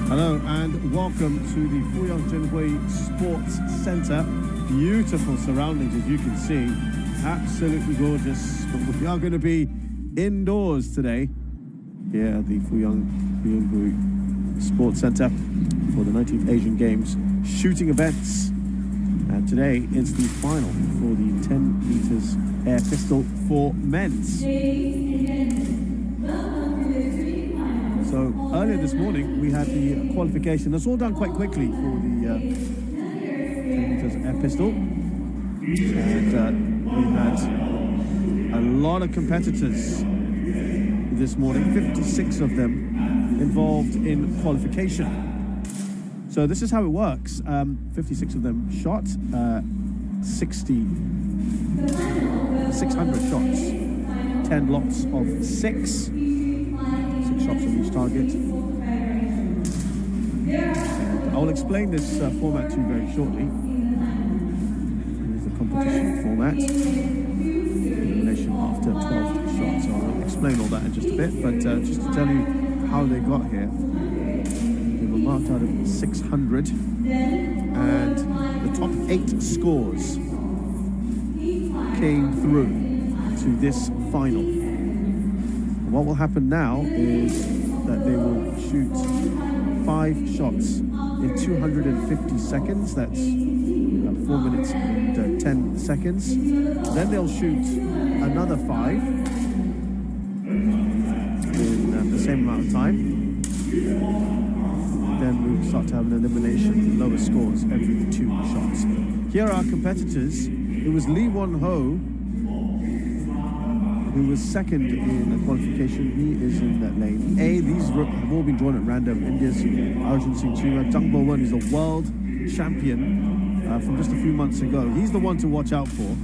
Hello and welcome to the Fuyang Zhenhui Sports Center. Beautiful surroundings, as you can see. Absolutely gorgeous. But we are going to be indoors today here at the Fuyang Zhenhui Sports Center for the 19th Asian Games shooting events. And today is the final for the 10 meters air pistol for men's. So earlier this morning we had the qualification. That's all done quite quickly for the 10 meters air pistol. And we had a lot of competitors this morning, 56 of them involved in qualification. So this is how it works. 56 of them shot, 600 shots, 10 lots of 6 shots on each target. And I will explain this format to you very shortly. Here's the competition format. Elimination after 12 shots. I'll explain all that in just a bit, but just to tell you how they got here. They were marked out of 600, and the top 8 scores came through to this final. What will happen now is that they will shoot 5 shots in 250 seconds. That's 4 minutes and 10 seconds. Then they'll shoot another 5 in the same amount of time. Then we'll start to have an elimination, the lowest scores every 2 shots. Here are our competitors. It was Lee Won-ho who was second in the qualification. He is in that lane A. These have all been drawn at random. India's Arjun Singh Chima. Zhang Bowen is a world champion from just a few months ago. He's the one to watch out for.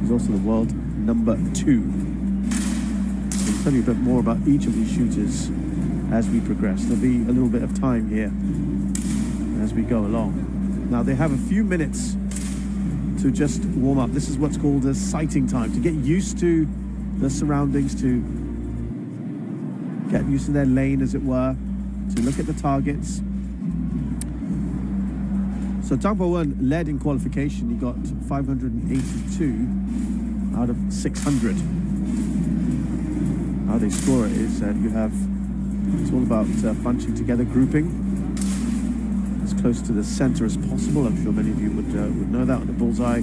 He's also the world number 2. I'll tell you a bit more about each of these shooters as we progress. There'll be a little bit of time here as we go along. Now they have a few minutes to just warm up. This is what's called a sighting time, to get used to the surroundings, to get used to their lane, as it were, to look at the targets. So Zhang Bowen led in qualification. He got 582 out of 600. How they score it is it's all about bunching together, grouping as close to the center as possible. I'm sure many of you would know that on the bullseye.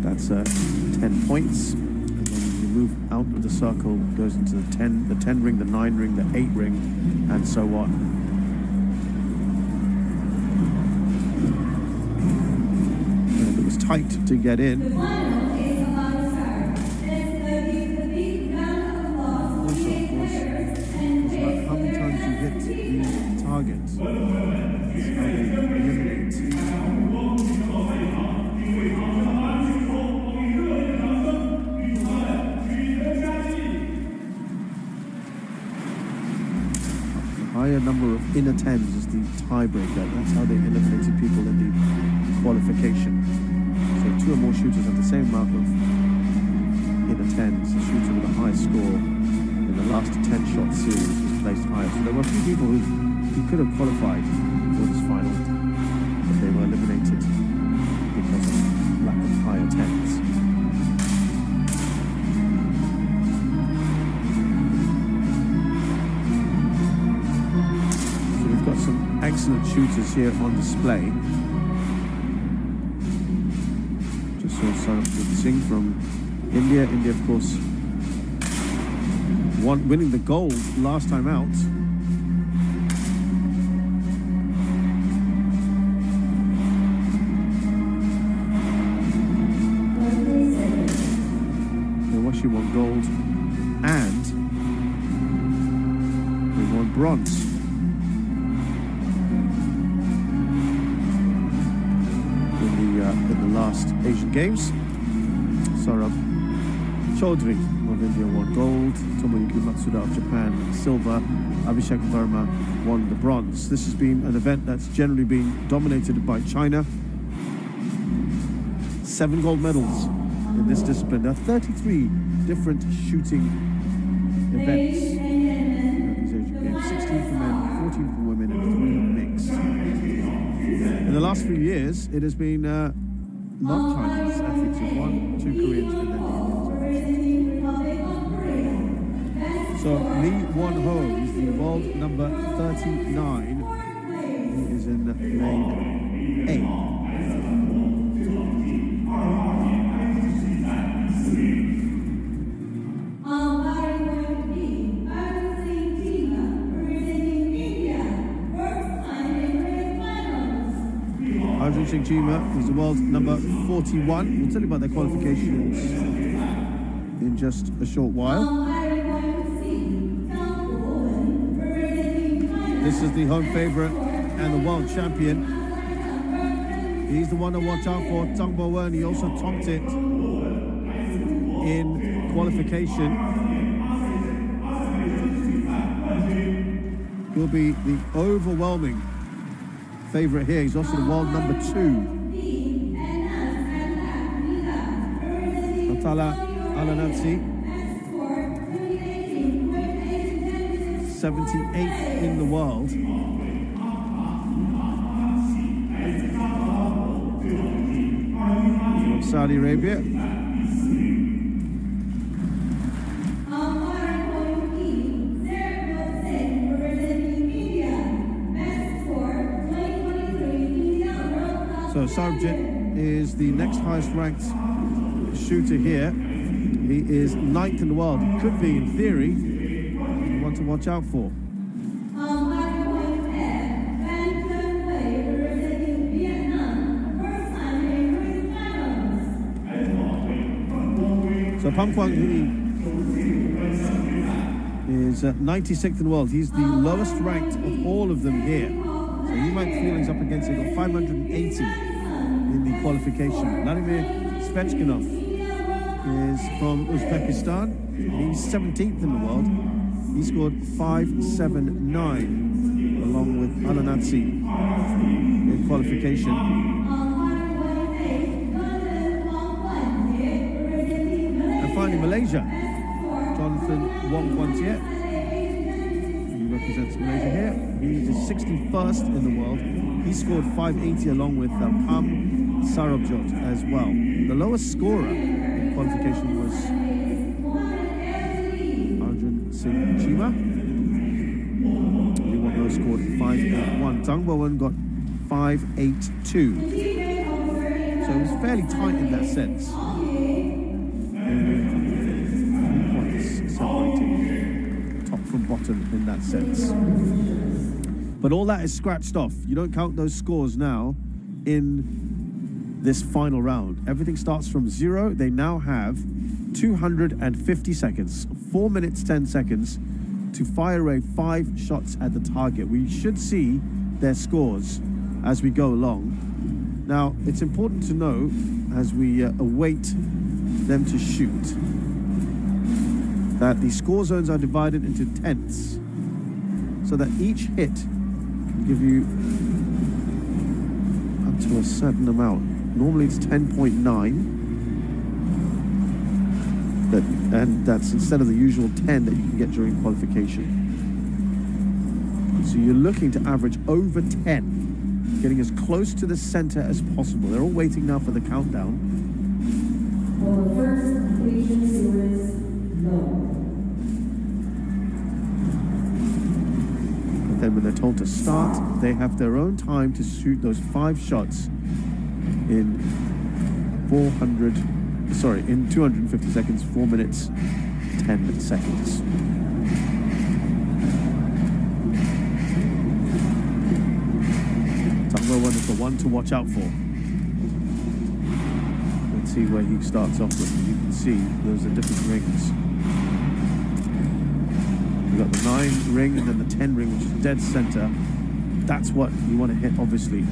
That's 10 points. And then you move out of the circle, goes into the 10 ring, the 9 ring, the 8 ring, and so on. And if it was tight to get in, also, of course, it's about how many times you hit the targets. That's how they eliminate. Higher number of inner 10s is the tiebreaker. That's how they eliminated people in the qualification. So 2 or more shooters have the same amount of inner 10s. The shooter with the highest score in the last 10-shot series was placed higher. So there were a few people who could have qualified for this final, but they were eliminated because of lack of higher 10s. excellent shooters here on display. Just saw Sarabjit Singh from India. India, of course, winning the gold last time out. She won gold and they won bronze. In the last Asian Games. Saurabh Chaudhary of India won gold. Tomoyuki Matsuda of Japan silver. Abhishek Verma won the bronze. This has been an event that's generally been dominated by China. 7 gold medals in this discipline. There are 33 different shooting events at these Asian Games. 16 for men, 14 for women, and 3 mixed. In the last few years, it has been non-Chinese athletes who've won, 2 Koreans, and then the Indians. So Lee Won-ho is the world number 39. He is in lane A. Arjun Singh Chima is the world number 41. We'll tell you about their qualifications in just a short while. This is the home favourite and the world champion. He's the one to watch out for, Tang Bo-wen. He also topped it in qualification. He'll be the overwhelming favourite here. He's also the world number 2. Natala Alanatsi, 78th in the world. From Saudi Arabia. So Sarabjit is the next highest ranked shooter here. He is 9th in the world. He could be, in theory, the one to watch out for. So Pham Quang Huy is 96th in the world. He's the lowest ranked of all of them here. So you might feel he's up against it. He got 580 in the qualification. Vladimir Svechkinov is from Uzbekistan. He's 17th in the world. He scored 579 along with Alanatsi in qualification. And finally Malaysia, Jonathan Wong Kwantiet. Represents Malaysia here. He's the 61st in the world. He scored 580 along with Pham Sarabjot as well. The lowest scorer in qualification was Arjun Singh Chima. Lee Won-ho scored 581. Tang Bo-wen got 582. So it was fairly tight in that sense. Points separating top from bottom in that sense. But all that is scratched off. You don't count those scores now in this final round. Everything starts from 0. They now have 250 seconds, 4 minutes, 10 seconds to fire away 5 shots at the target. We should see their scores as we go along. Now, it's important to know as we await them to shoot that the score zones are divided into tenths so that each hit can give you up to a certain amount. Normally it's 10.9, and that's instead of the usual 10 that you can get during qualification. So you're looking to average over 10, getting as close to the center as possible. They're all waiting now for the countdown. For the first completion series, no. then when they're told to start, they have their own time to shoot those 5 shots in 250 seconds, 4 minutes, 10 seconds. Zhang Guowen is the one to watch out for. Let's see where he starts off with. You can see those are different rings. We've got the 9 ring and then the 10 ring, which is dead center. That's what you want to hit, obviously.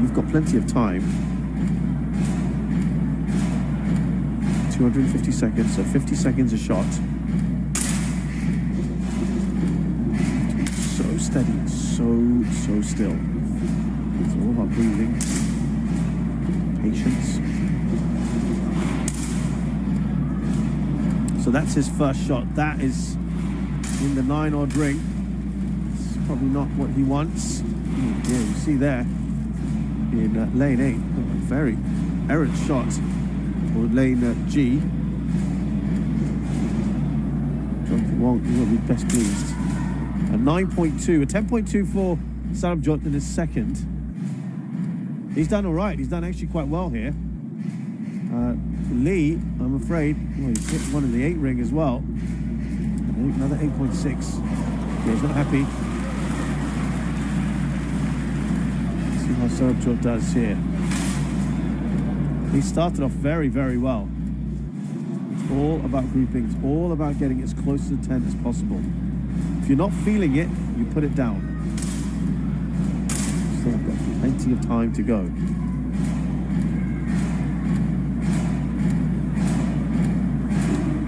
You've got plenty of time. 250 seconds, so 50 seconds a shot. So steady, so still. It's all about breathing, patience. So that's his first shot. That is in the 9-odd ring. It's probably not what he wants. Yeah, you see there in lane 8, a very errant shot for lane G. Jonathan Wong will be best pleased. A 9.2, a 10.2 for Sarabjot in his second. He's done all right. He's done actually quite well here. Lee, I'm afraid, well, he's hit one in the 8 ring as well. Another 8.6. Yeah, he's not happy. Let's see how Sarabjot does here. He started off very, very well. It's all about grouping. It's all about getting as close to the 10 as possible. If you're not feeling it, you put it down. Still got plenty of time to go.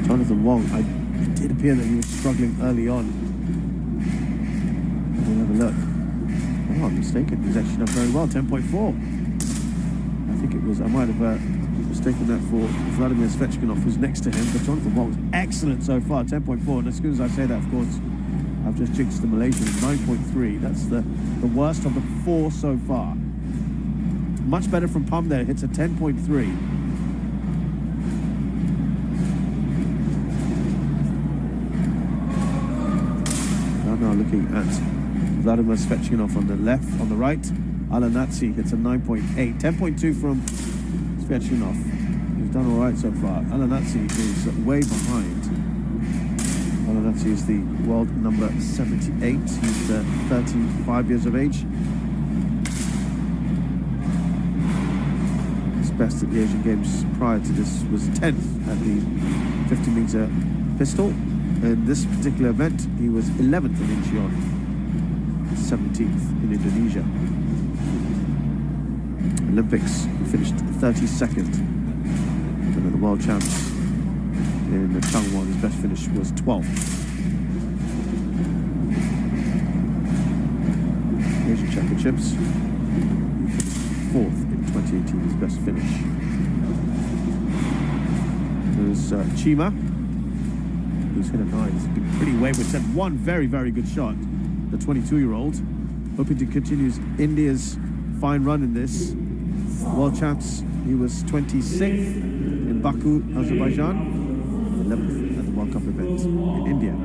Jonathan Wong, it did appear that he was struggling early on. We'll have a look. Oh, I'm mistaken. He's actually done very well, 10.4. I think it was, I might have mistaken that for Vladimir Svechkinov, who's next to him, but Jonathan Wong was excellent so far, 10.4. And as soon as I say that, of course, I've just jinxed the Malaysians, 9.3. That's the worst of the 4 so far. Much better from Pum there, hits a 10.3. Now looking at Vladimir Svechkinov on the left, on the right. Alanatsi hits a 9.8. 10.2 from Svechkinov. He's done all right so far. Alanatsi is way behind. Alanatsi is the world number 78. He's 35 years of age. His best at the Asian Games prior to this was 10th at the 50-meter pistol. In this particular event, he was 11th in Incheon, 17th in Indonesia. Olympics, he finished 32nd. And then the World Champs in Changwon, his best finish was 12th. Asian Championships, he finished 4th in 2018, his best finish. There's Chima, who's hit a 9. It's been pretty wayward. It's had one very, very good shot. The 22-year-old, hoping to continue India's fine run in this. World Champs, he was 26th in Baku, Azerbaijan, 11th at the World Cup event in India.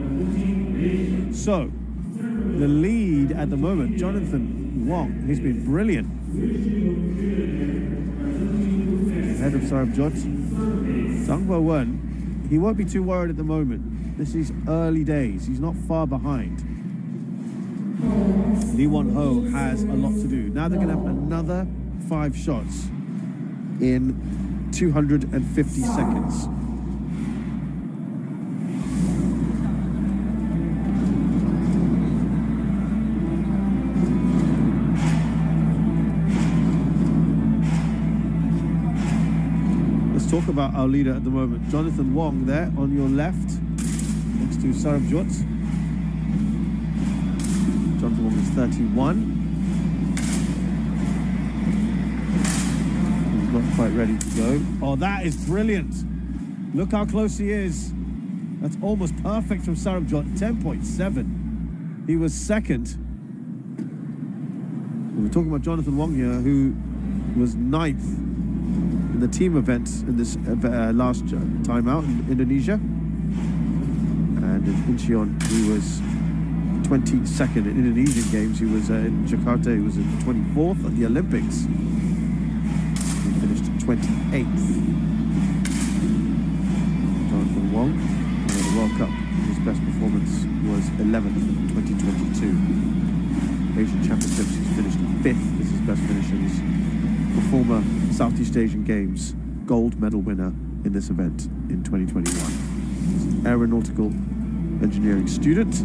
So, the lead at the moment, Jonathan Wong, he's been brilliant. Ahead of Sarabjot. Zhang Guowen, he won't be too worried at the moment. This is early days. He's not far behind. Lee Won-ho has a lot to do. Now they're going to have another 5 shots in 250 seconds. Let's talk about our leader at the moment. Jonathan Wong there on your left, next to Sarabjot. Jonathan Wong is 31. He's not quite ready to go. Oh, that is brilliant. Look how close he is. That's almost perfect from Sarabjot, 10.7. He was second. We're talking about Jonathan Wong here, who was 9th in the team event in this last time out in Indonesia. And in Incheon, he was 22nd in Indonesian games. He was in Jakarta, he was in 24th at the Olympics. He finished 28th. Jonathan Wong, in the World Cup, his best performance was 11th in 2022. Asian Championships, he's finished 5th. This is his best finish, and he's the former Southeast Asian Games gold medal winner in this event in 2021. He's an aeronautical engineering student. He's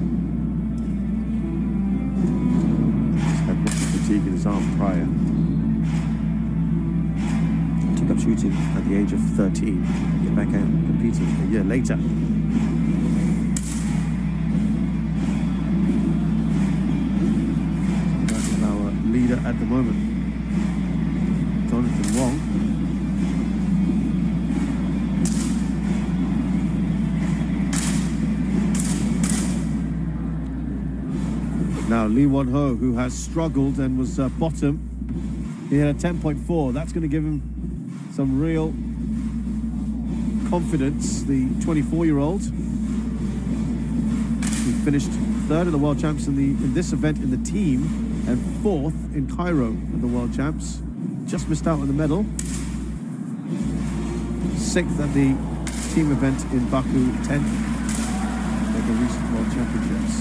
had muscle fatigue in his arm prior. Took up shooting at the age of 13. Get back out competing a year later. That's our leader at the moment, Jonathan Wong. Now Lee Won-ho, who has struggled and was bottom, he had a 10.4. That's going to give him some real confidence. The 24-year-old, who finished 3rd in the World Champs in this event in the team, and 4th in Cairo at the World Champs. Just missed out on the medal. 6th at the team event in Baku, 10th at the recent World Championships.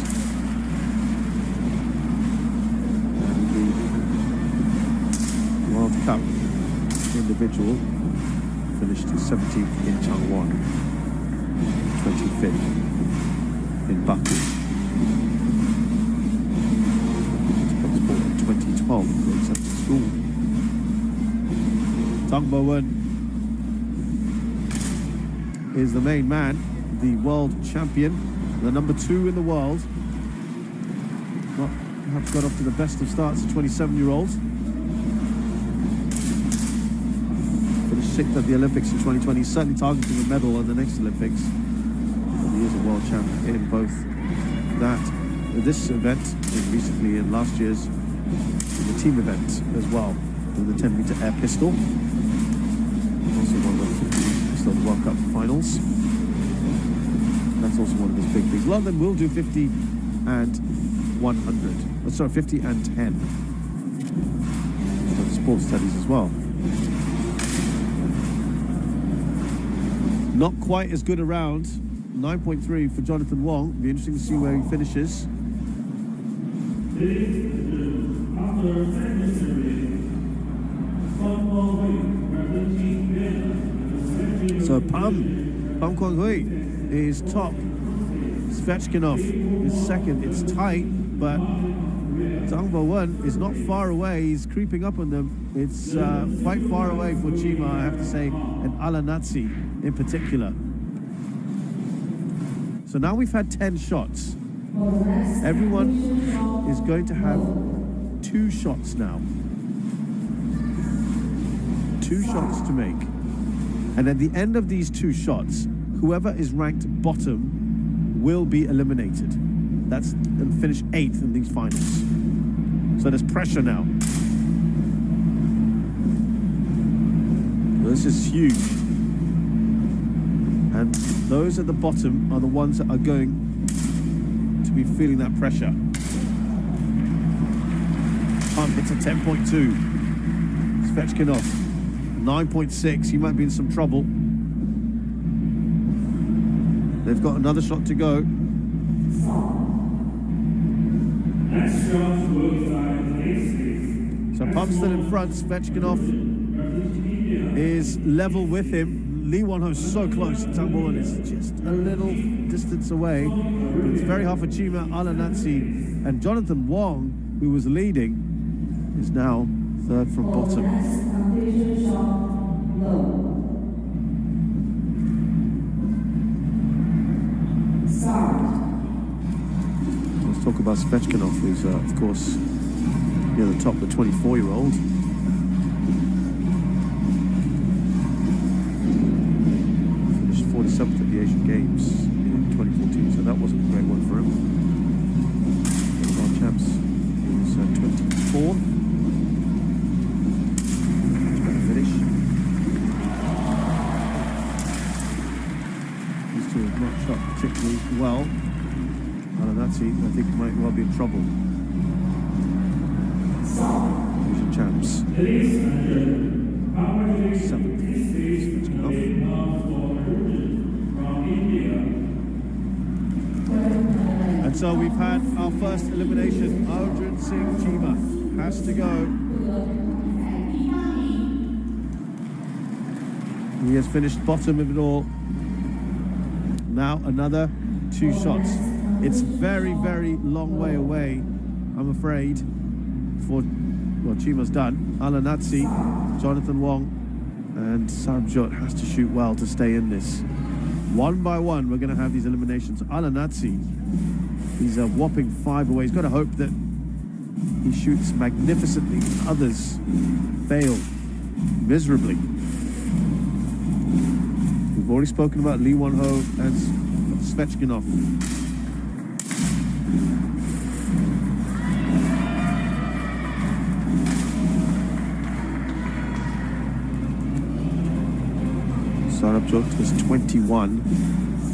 And the World Cup individual finished 17th in Changwon, 25th in Baku. 2012 grades up to school. Tang Bo-eun is the main man, the world champion, the number 2 in the world. Not perhaps got off to the best of starts, a 27-year-old. Finished 6th at the Olympics in 2020, certainly targeting a medal at the next Olympics. But he is a world champ in both this event and recently in last year's the team event as well, in the 10-meter air pistol. Also one of the 50 pistol World Cup finals. That's also one of his big things. A lot of them will do 50 and 100. Oh, sorry, 50 and 10. So sports studies as well. Not quite as good around. 9.3 for Jonathan Wong. Be interesting to see where he finishes. So Pham Quang Huy is top. Svechkinov is second. It's tight, but Tang Bo-eun is not far away. He's creeping up on them. It's quite far away for Chima, I have to say, and Alanatsi in particular. So now we've had 10 shots. Everyone is going to have 2 shots now. 2 shots to make. And at the end of these 2 shots, whoever is ranked bottom will be eliminated. That's and finish 8th in these finals. So there's pressure now. This is huge. And those at the bottom are the ones that are going to be feeling that pressure. Hits a 10.2. Svechkinov, 9.6. He might be in some trouble. They've got another shot to go. So Pham still in front. Svechkinov is level with him. Lee Won-ho is so close. Tang Bo-eun is just a little distance away. But it's very hard for Chima, Alanatsi, and Jonathan Wong, who was leading, is now 3rd from bottom. Let's talk about Svechkinov, who's, of course, near the top, the 24-year-old. Finished 47th at the Asian Games in 2014, so that wasn't a great one for him. World Champs, he was 24th. Finish. not particularly well. Alanati, I think, might well be in trouble. Asian champs. 7th. Switching off. And so we've had our first elimination. Arjun Singh Chima has to go. He has finished bottom of it all. Now another 2 shots. It's very, very long way away, I'm afraid, for what Chima's done. Alanatsi, Jonathan Wong, and Sarabjot has to shoot well to stay in this. One by one, we're going to have these eliminations. Alanatsi, he's a whopping 5 away. He's got to hope that he shoots magnificently. Others fail miserably. We've already spoken about Lee Won-ho and Svechkinov. Sarabjot was 21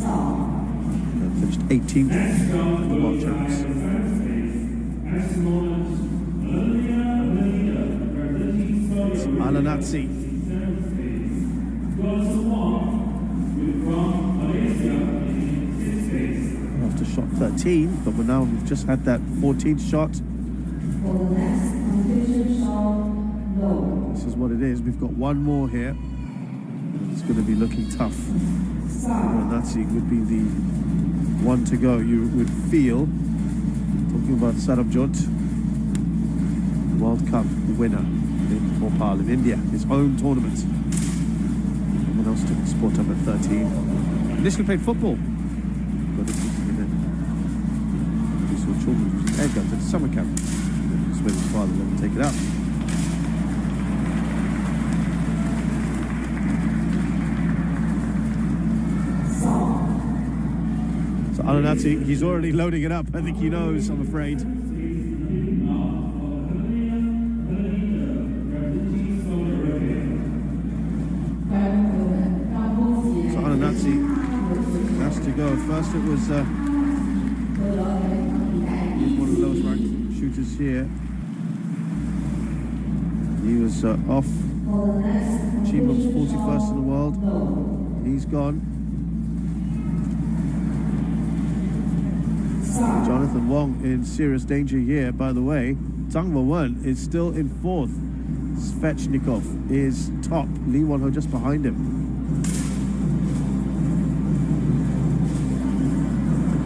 and finished 18th in the World Champs. It's Alanatsi. After shot 13, but we've just had that 14th shot. This is what it is. We've got one more here. It's going to be looking tough. Alanatsi would be the one to go, you would feel. Talking about Sarabjot, World Cup winner in Bhopal in India, his own tournament. Someone else took the sport up at 13. Initially played football. Got into it. He saw children using air guns at a summer camp. That's where his father let him take it out. So Alanatsi, he's already loading it up. I think he knows, I'm afraid. So Alanatsi has to go. First it was one of the lowest ranked shooters here. He was off. Chima was 41st in the world. He's gone. Jonathan Wong in serious danger here, by the way. Zhang Wewen is still in 4th. Svechnikov is top. Lee Won-ho just behind him.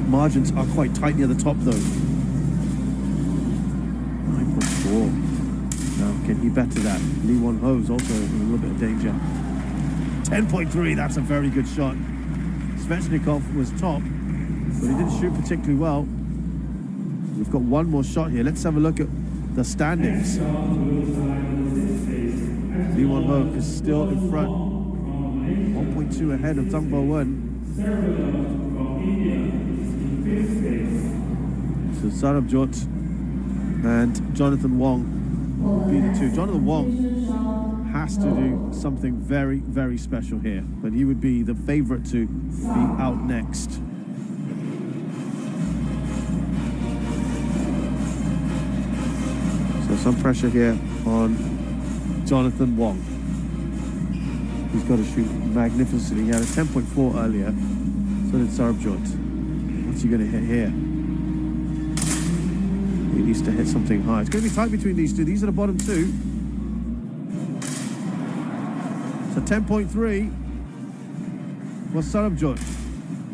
Margins are quite tight near the top, though. 9.4. Now, can he better that? Lee Won-ho is also in a little bit of danger. 10.3, that's a very good shot. Svechnikov was top, but he didn't shoot particularly well. We've got one more shot here. Let's have a look at the standings. Lee Won-ho is still in front. 1.2 ahead of Zhang Wewen. So Sarabjot and Jonathan Wong will be the two. Jonathan Wong has to do something very, very special here, but he would be the favorite to be out next. So some pressure here on Jonathan Wong. He's got to shoot magnificently. He had a 10.4 earlier, so did Sarabjot. What's he going to hit here? He needs to hit something high. It's going to be tight between these two. These are the bottom two. So 10.3 for Sarabjot.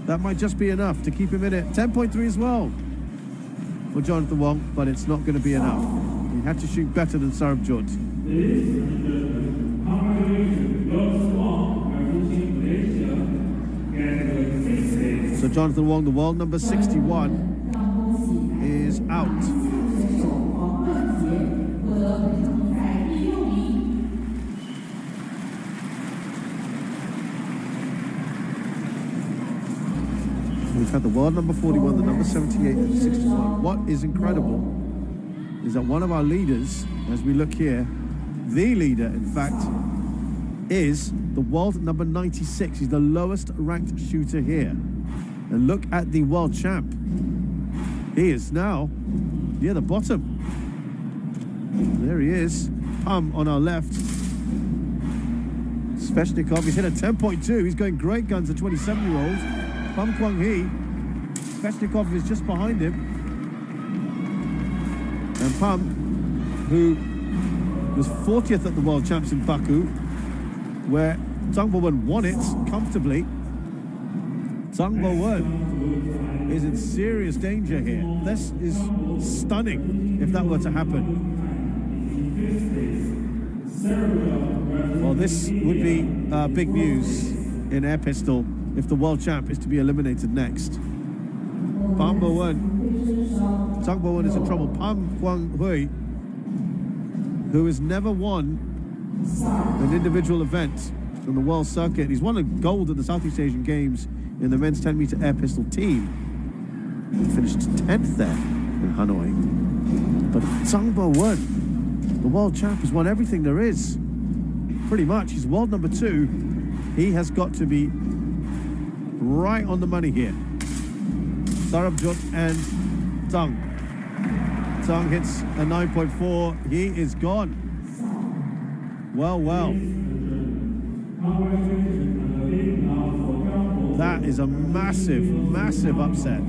That might just be enough to keep him in it. 10.3 as well for Jonathan Wong, but it's not going to be enough. He had to shoot better than Sarabjot. So Jonathan Wong, the world number 61, is out. We've had the world number 41, the number 78, and 61. What is incredible is that one of our leaders, as we look here, the leader, in fact, is the world number 96. He's the lowest ranked shooter here. And look at the world champ. He is now near the bottom. There he is. Pham on our left. Svechnikov, he's hit a 10.2. He's going great guns, a 27-year-old. Pham Quang Huy. Svechnikov is just behind him. And Pham, who was 40th at the World Champs in Baku, where Tang Bo Wen won it comfortably. Tang Bo Wen is in serious danger here. This is stunning if that were to happen. Well, this would be big news in air pistol if the world champ is to be eliminated next. Tang Bo Wen is in trouble. Pham Quang Huy, who has never won an individual event on the world circuit. He's won a gold at the Southeast Asian Games in the men's 10-meter air pistol team. He finished 10th there in Hanoi. But Tang Bo Wen, the world champ, has won everything there is. Pretty much. He's world number 2. He has got to be right on the money here. Sarabjot and Tang. Tang hits a 9.4. He is gone. Well. That is a massive upset.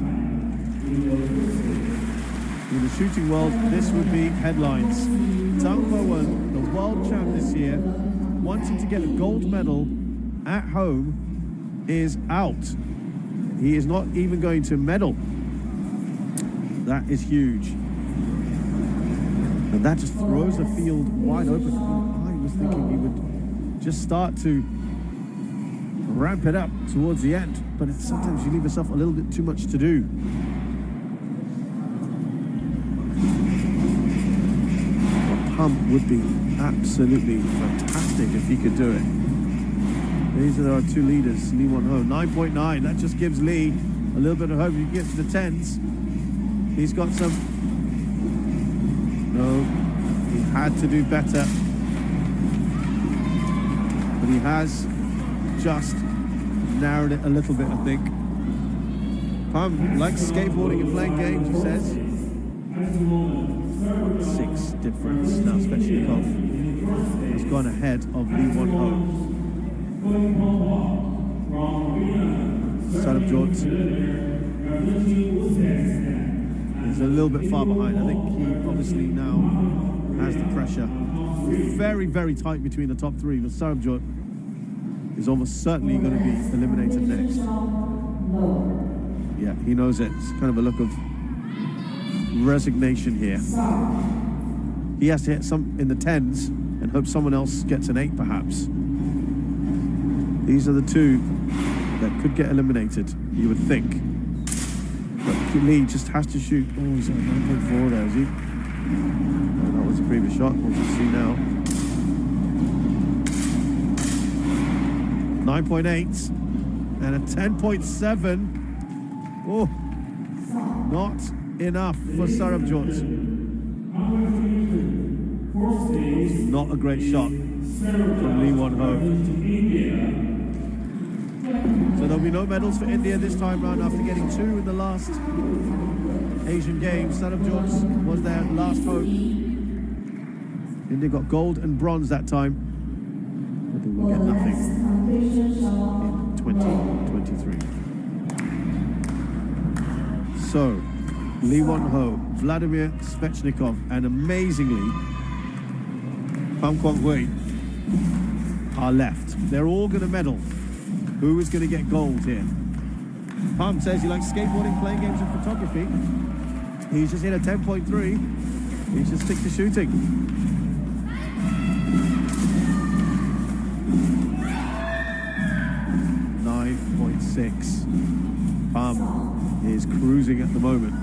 In the shooting world, this would be headlines. Tang Bo Wen, the world champ this year, wanting to get a gold medal at home, is out. He is not even going to medal. That is huge. And that just throws the field wide open. I was thinking he would just start to ramp it up towards the end, but sometimes you leave yourself a little bit too much to do. Pham would be absolutely fantastic if he could do it. These are our two leaders, Lee Won Ho, 9.9. That just gives Lee a little bit of hope. You get to the 10s. He's got some... No, he had to do better. But he has just narrowed it a little bit, I think. Pham likes skateboarding and playing games, he says. 6 difference. Now Svechnikov has gone ahead of Lee Won Ho. Sarabjot is a little bit far behind. I think he obviously now has the pressure. Very tight between the top 3, but Sarabjot is almost certainly going to be eliminated next. Yeah, he knows it. It's kind of a look of resignation here. He has to hit some in the 10s and hope someone else gets an 8 perhaps. These are the 2 that could get eliminated, you would think. But Lee just has to shoot. Oh, he's at 9.4 there, is he? Oh, that was a previous shot. We'll just see now. 9.8 and a 10.7. Oh, not enough for Sarabjot. Not a great shot from Lee Won Ho. So there'll be no medals for India this time round after getting 2 in the last Asian Games. Sarabjot was their last hope. India got gold and bronze that time, but they will get nothing in 2023. So, Lee Won Ho, Vladimir Svechnikov, and amazingly, Pham Quang Huy are left. They're all going to medal. Who is going to get gold here? Pham says he likes skateboarding, playing games, and photography. He's just hit a 10.3. He should stick to shooting. 9.6. Pham is cruising at the moment.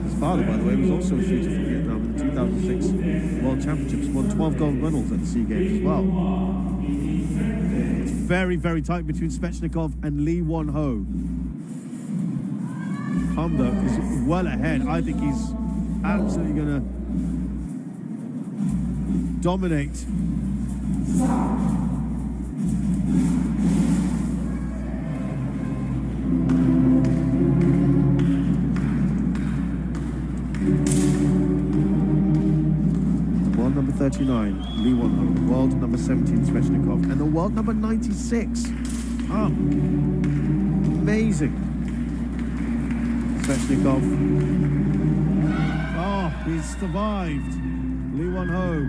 His father, by the way, was also a shooter for Vietnam in the 2006 World Championships, won 12 gold medals at the SEA Games as well. It's very tight between Svechnikov and Lee Won Ho. Pham, though, is well ahead. I think he's absolutely going to dominate World number 39, Lee Won-ho. World number 17, Svechnikov. And the world number 96. Amazing. Svechnikov. He's survived. Lee Won-ho.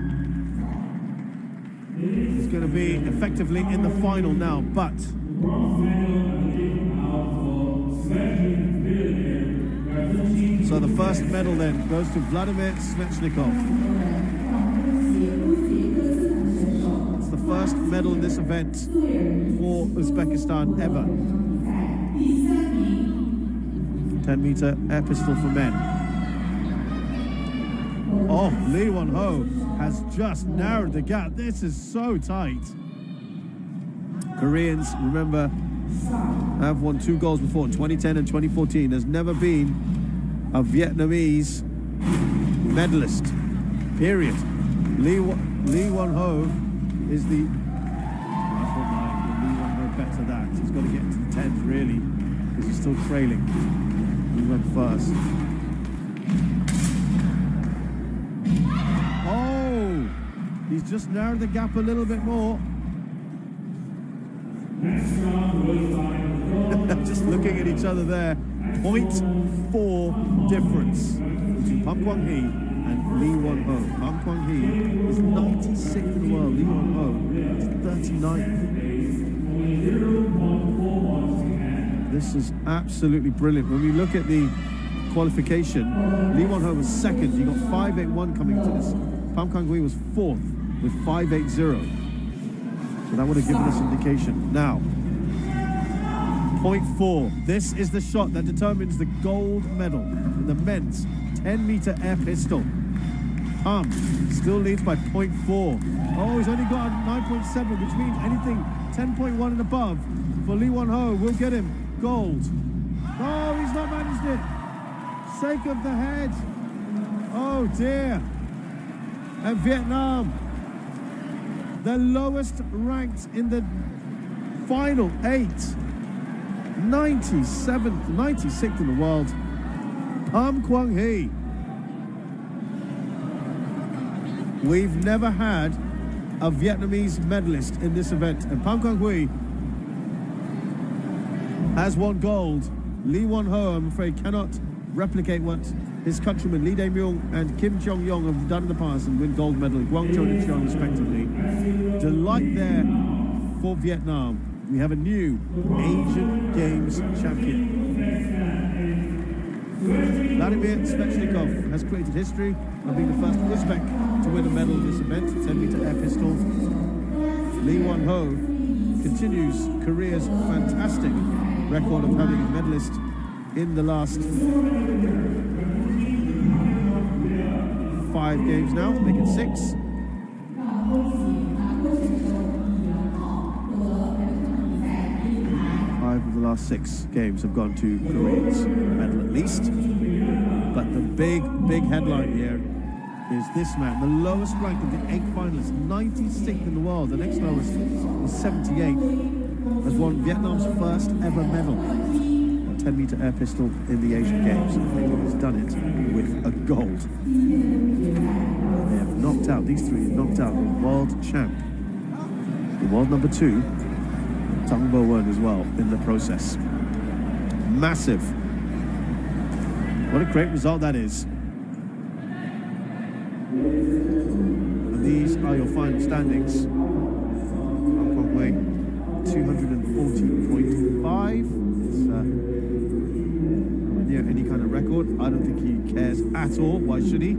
He's going to be effectively in the final now, but so the first medal then goes to Vladimir Svechnikov. It's the first medal in this event for Uzbekistan ever. 10-meter air pistol for men. Lee Won-ho has just narrowed the gap. This is so tight. Koreans, remember, have won 2 golds before in 2010 and 2014. There's never been a Vietnamese medalist, period. Lee Won-ho is the... I thought Lee Won-ho better that. He's got to get into the 10s, really, because he's still trailing. He went first. He's just narrowed the gap a little bit more. Just looking at each other there. 0.4 difference between Pham Quang Huy and Lee Won-ho. Pham Quang Huy is 96th in the world. Lee Won-ho is 39th. This is absolutely brilliant. When we look at the qualification, Lee Won-ho was second. He got 5.81 coming into this. Pham Quang Huy was fourth with 5.80. So that would have given us indication. Now, 0.4. This is the shot that determines the gold medal in the men's 10-meter air pistol. Pham still leads by 0.4. He's only got a 9.7, which means anything 10.1 and above for Lee Won-ho will get him gold. He's not managed it. Sake of the head. Oh dear. And Vietnam, the lowest ranked in the final 8. 97th, 96th in the world. Pham Quang Huy. We've never had a Vietnamese medalist in this event, and Pham Quang Huy has won gold. Lee Won-ho, I'm afraid, cannot replicate what his countrymen Lee Dae-myung and Kim Jong-yong have done in the past and win gold medal in Guangzhou and Incheon respectively. Delight there for Vietnam. We have a new Asian Games champion. Vladimir Svechnikov has created history by being the first Uzbek to win a medal in this event, 10-meter air pistol. Lee Won-ho continues Korea's fantastic record of having a medalist in the last 5 games now, make it 6. 5 of the last 6 games have gone to Koreans medal at least. But the big headline here is this man, the lowest rank of the 8 finalists, 96th in the world. The next lowest was 78th, has won Vietnam's first ever medal. 10-meter air pistol in the Asian Games. He's done it with a gold. They have knocked out, these 3 have knocked out the world champ, the world number 2, Tung Bo-won as well in the process. Massive. What a great result that is. And these are your final standings. Pham Quang Huy, 240.5. It's near any kind of record. I don't think he cares at all. Why should he? He's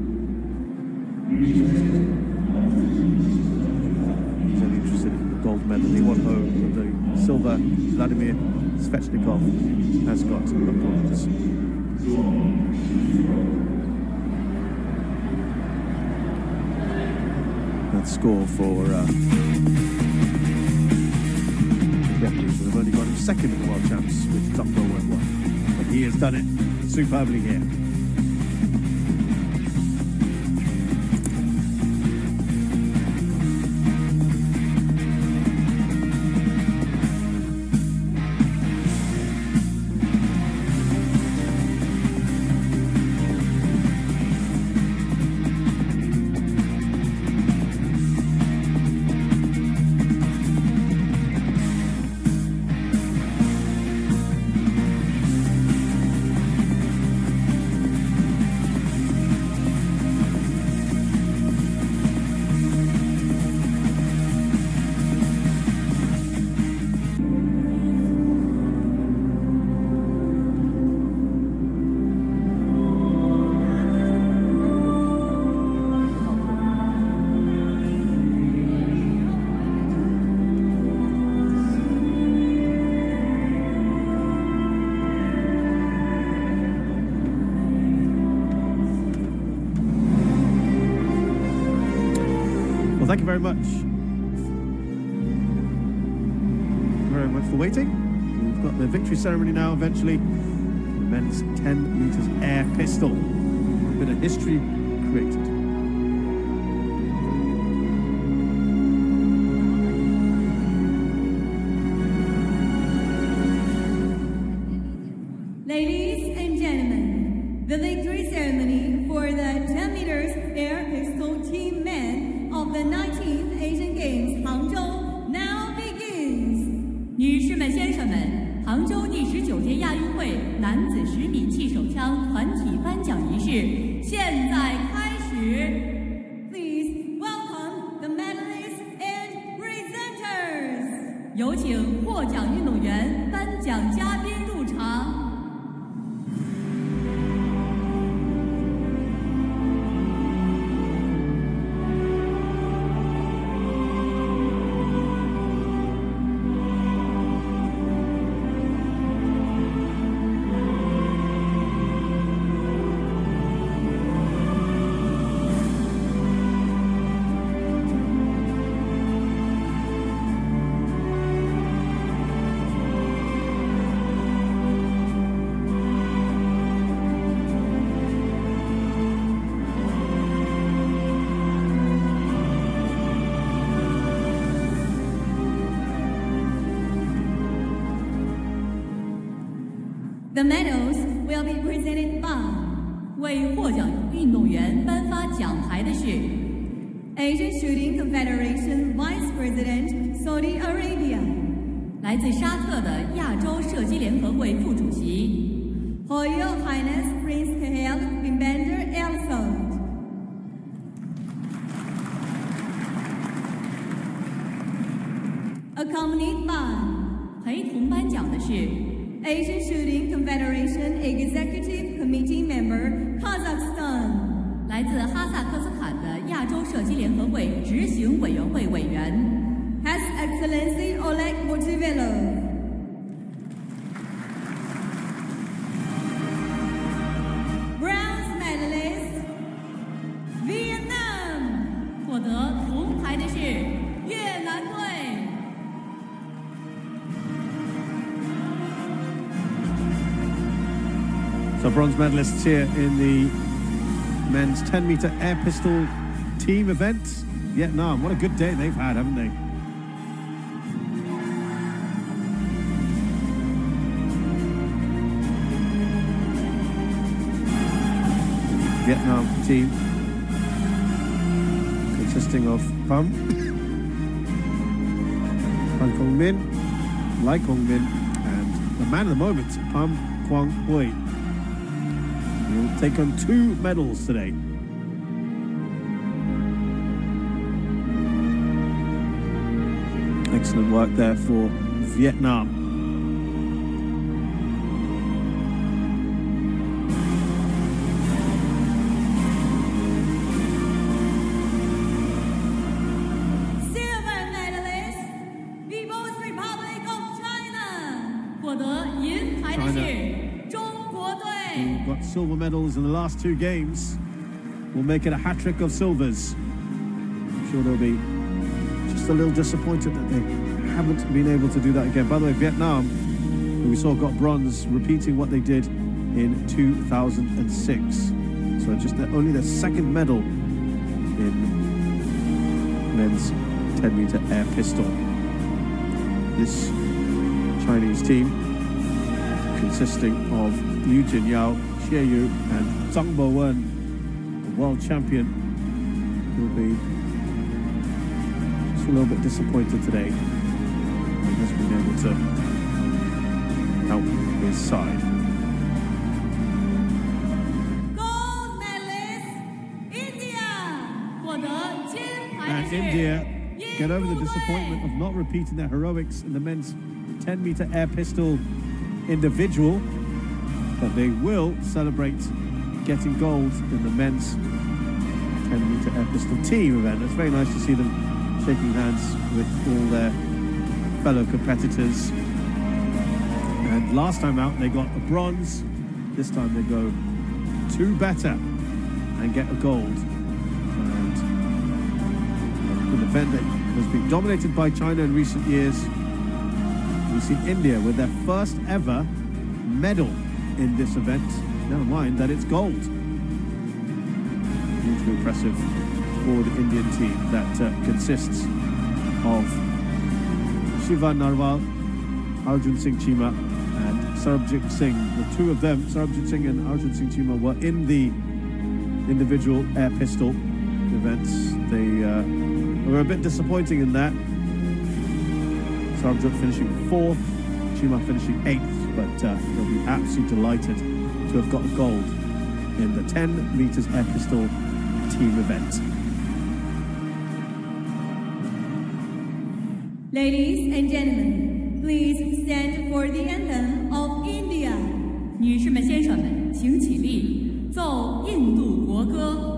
only interested in the gold medal. Lee Won-ho, the silver. Vladimir Svechnikov has got the bronze. That score for Japanese would have only got him second in the world champs with Tung Bo-won won. But he has done it superbly here. thank you very much for waiting. We've got the victory ceremony now, eventually. The men's 10 meters air pistol. A bit of history created. Ladies and gentlemen, the victory ceremony for the 10 meters air pistol team men of the 19th Asian Games Hangzhou now begins. 女士们、先生们，杭州第19届亚运会男子10米气手枪团体颁奖仪式现在开始。Please welcome the medalists and presenters. 有请获奖运动员、颁奖嘉宾入场。The medals will be presented by 为获奖运动员颁发奖牌的是 Asian Shooting Confederation Vice President Saudi Arabia, 来自沙特的亚洲射击联合会副主席 Royal Highness Prince Khaled bin Bandar Al Saud, accompanied by 陪同颁奖的是 Asian Shooting Confederation Executive Committee Member Kazakhstan, 来自哈萨克斯坦的亚洲射击联合会执行委员会委员 His Excellency Oleg Mochivelov, bronze medalist Vietnam, 获得铜牌的是越南队。So bronze medalists here in the men's 10 meter air pistol team event. Vietnam, what a good day they've had, haven't they? Vietnam team consisting of Pham Kong Min, Lai Kong Min, and the man of the moment, Pham Quang Huy. He'll take on 2 medals today. Excellent work there for Vietnam. silver medalist People's Republic of China, 获得银牌的是中国队。 Who got silver medals in the last 2 games. Will make it a hat-trick of silvers. I'm sure they'll be just a little disappointed that they haven't been able to do that again. By the way, Vietnam, who we saw got bronze, repeating what they did in 2006. So just only their second medal in men's 10 meter air pistol. This Chinese team, consisting of Liu Jinyao, Xie Yu, and Zhang Bowen, the world champion, will be just a little bit disappointed today. He hasn't been able to help his side. gold medalist India, 获得金牌的 And 是 India 印 get over the 度队。 disappointment of not repeating their heroics in the men's 10 meter air pistol individual, but they will celebrate getting gold in the men's 10 meter air pistol team event. It's very nice to see them shaking hands with all their fellow competitors. And last time out they got a bronze. This time they go 2 better and get a gold. And in the event that has been dominated by China in recent years. We've seen India with their first ever medal in this event. Never mind that it's gold. Hugely impressive for the Indian team that consists of Shiva Narwal, Arjun Singh Chima and Sarabjit Singh. The two of them, Sarabjit Singh and Arjun Singh Chima, were in the individual air pistol events. They were a bit disappointing in that. Sarabjit finishing 4th, Chima finishing 8th, but they'll be absolutely delighted to have got gold in the 10 meters air pistol team event. Ladies and gentlemen, please stand for the anthem of India. 女士们、先生们，请起立，奏印度国歌。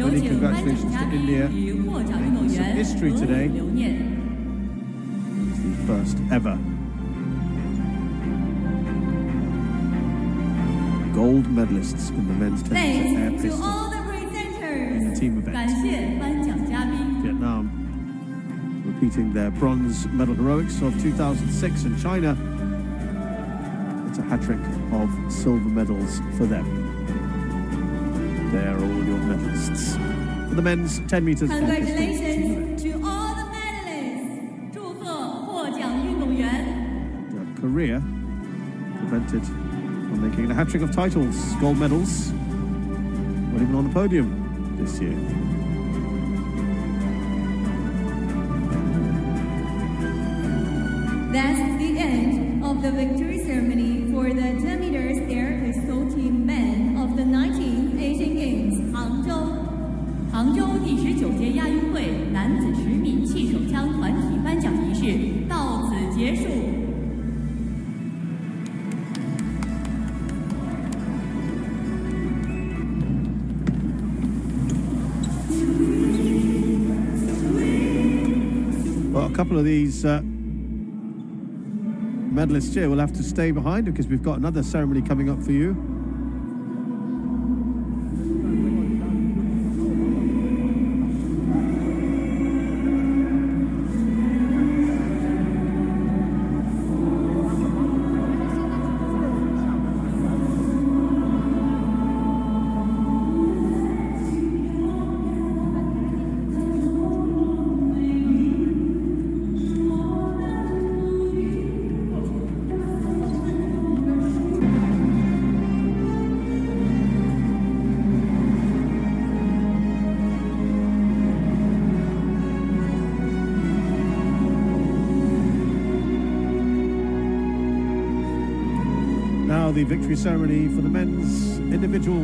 Congratulations to India. Making some history today. It's the first ever gold medalists in the men's 10 meter air pistol in the team event. Vietnam repeating their bronze medal heroics of 2006, and China, it's a hat-trick of silver medals for them. They're all your medalists. For the men's 10 meters. Congratulations to all the medalists. 祝贺获奖运动员。Korea prevented from making a hat-trick of titles, gold medals, not even on the podium this year. That's the end of the victory ceremony for the 10 meters air pistol team men of the 19th Asian Games, Hangzhou. 杭州第19届亚运会男子10米气手枪团体颁奖仪式到此结束。Well, a couple of these medalists here will have to stay behind because we've got another ceremony coming up for you. Now the victory ceremony for the men's individual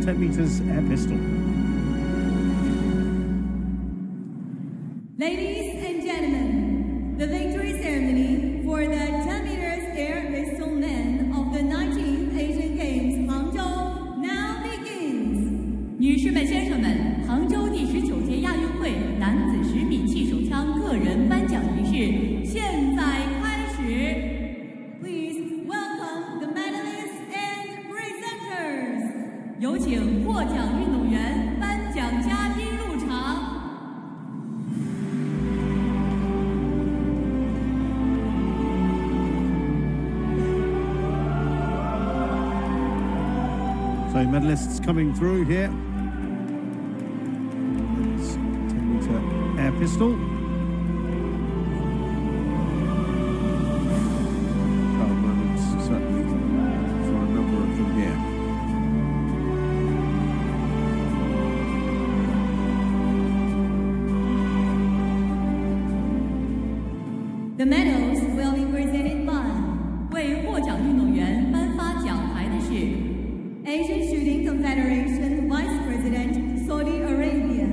10 meters air pistol. Ladies and gentlemen, the victory ceremony for the 10 meters air pistol men of the 19th Asian Games, Hangzhou, now begins. 女士们、先生们，杭州第19届亚运会男子10米气手枪个人颁奖仪式现在开始。有请获奖运动员、颁奖嘉宾入场。So medalists coming through here. It's 10-meter air pistol. Proud moments, certainly, for a number of them here. The medals will be presented by 为获奖运动员颁发奖牌的是 Asian Shooting Confederation Vice President Saudi Arabia.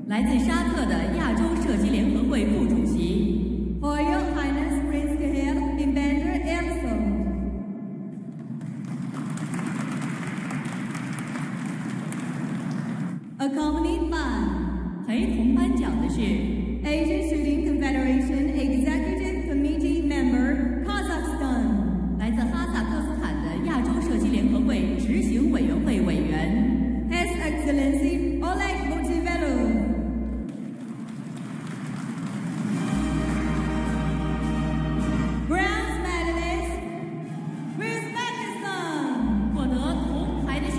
来自沙特的亚洲射击联合会副主席 For Your Highness Prince Tahir bin Bandar Al Saud. Accompanied by 陪同颁奖的是 Asian Shooting Confederation Executive Committee Member Kazakhstan. 来自哈萨克斯坦的亚洲射击联合会执行委员会委员 His Excellency Oleg Bojivelov. Bronze medalist, Uzbekistan. 获得铜牌的是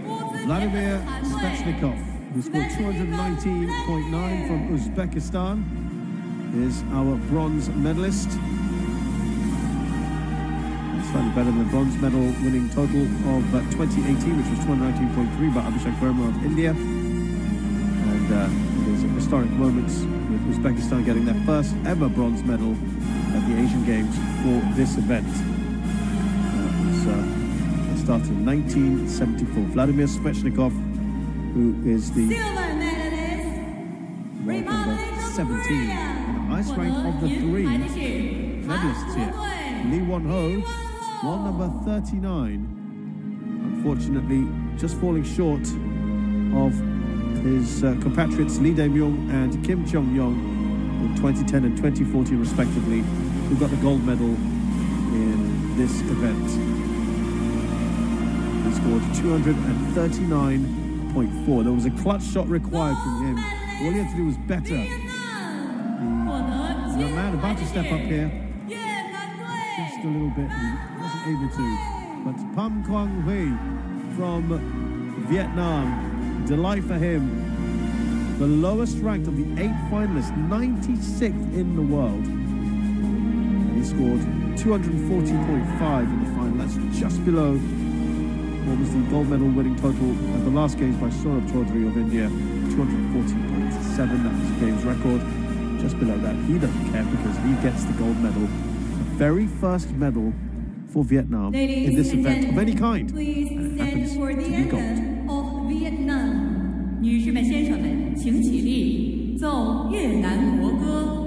乌兹别克 Vladimir 斯坦队 Svechnikov, who scored 219.9 from Uzbekistan, is our bronze medalist. Slightly better than the bronze medal winning total of 2018, which was 219.3 by Abhishek Verma of India. And there's a historic moment with Uzbekistan getting their first ever bronze medal at the Asian Games for this event. It started in 1974. Vladimir Svechnikov, who is the Silver medalist, world Republic number of 17 Korea. in the highest 获 rank 得 of the 银 three 牌的是 medalists 韩 here. 国队 Lee Won-ho, world number 39. Unfortunately, just falling short of his compatriots Lee Dae-myung and Kim Cheong-yong in 2010 and 2014 respectively, who got the gold medal in this event. He scored 239.4. There was a clutch shot required from him. All he had to do was better. 获得 The 金 man 牌 about 的 to 是 step up here. 越南 Just 队 a little bit, he wasn't able to. But Pham Quang Huy from Vietnam, delight for him. The lowest ranked of the 8 finalists, 96th in the world. And he scored 240.5 in the final. That's just below what was the gold medal winning total at the last games by Saurabh Chaudhary of India, 240.7. That was the game's record. Just below that, he doesn't care because he gets the gold medal. The very first medal for Vietnam Ladies in this and event of gentlemen, any kind. please And it stand happens for to the be gold. anthem of Vietnam. 女士们、先生们，请起立，奏越南国歌。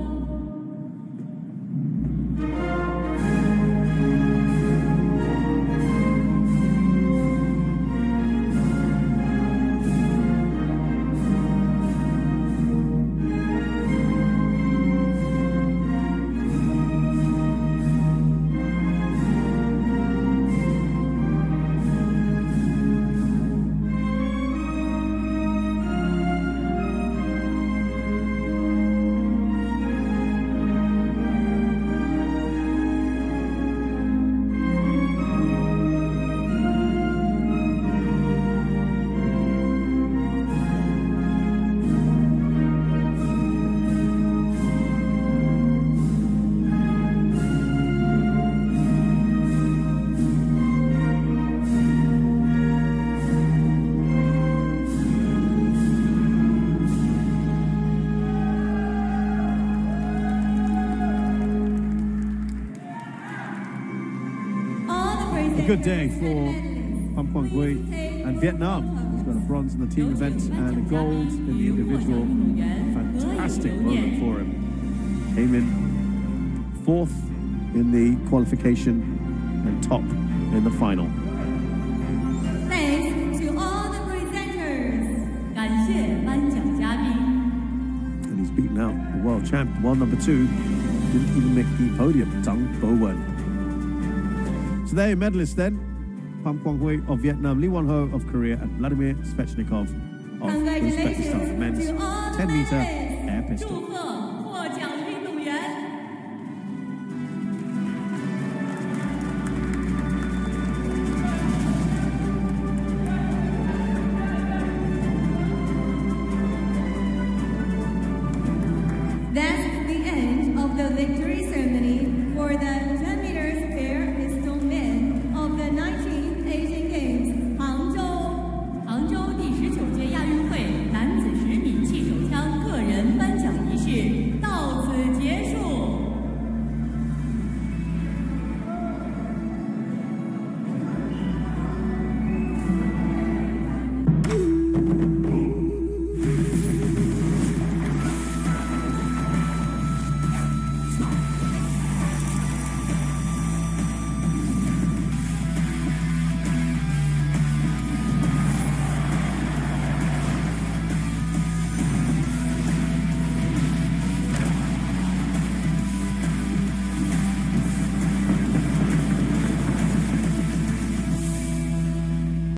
A good day for Pham Quang Huy and Vietnam. He's got a bronze in the team event and a gold in the individual. Fantastic moment for him. Came in 4th in the qualification and top in the final. Thanks to all the presenters. 感谢颁奖嘉宾。 And he's beaten out the world champ, world number 2. Didn't even make the podium, Zhang Bo-wen. So there are your medalists then. Pham Quang Huy of Vietnam, Lee Won-ho of Korea, and Vladimir Svechnikov of Congratulations Uzbekistan. Men's to all the 10-meter medalists. air 祝 pistol. 贺